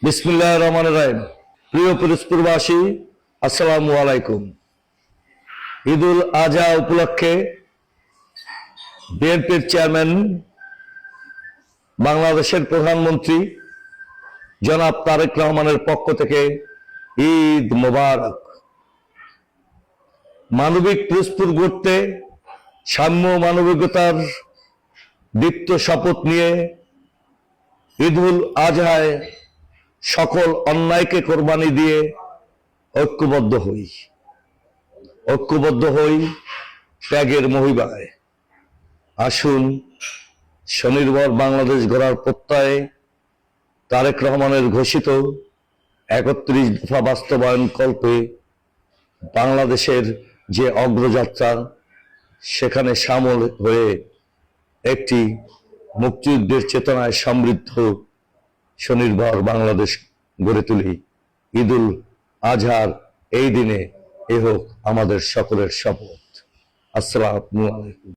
বিসমিল্লাহির রহমানির রহিম। প্রিয় পিরোজপুরবাসী, আসসালামু আলাইকুম। ঈদুল আজহা উপলক্ষে বিএনপির চেয়ারম্যান, বাংলাদেশের প্রধানমন্ত্রী জনাব তারেক রহমানের পক্ষ থেকে ঈদ মোবারক। মানবিক পিরোজপুর গড়তে সাম্য মানবিকতার দীপ্ত শপথ নিয়ে ঈদুল আজহায় সকল অন্যায়কে কোরবানি দিয়ে ঐক্যবদ্ধ হই ত্যাগের মহিমায়। আসুন স্বনির্ভর বাংলাদেশ গড়ার প্রত্যয়ে তারেক রহমানের ঘোষিত ৩১ দফা বাস্তবায়ন কল্পে বাংলাদেশের যে অগ্রযাত্রা, সেখানে সামিল হয়ে একটি মুক্তিযুদ্ধের চেতনায় সমৃদ্ধ স্বনির্ভর বাংলাদেশ গড়ে তুলি। ঈদুল আজহার এই দিনে এ হোক আমাদের সকলের শপথ। আসসালামু আলাইকুম।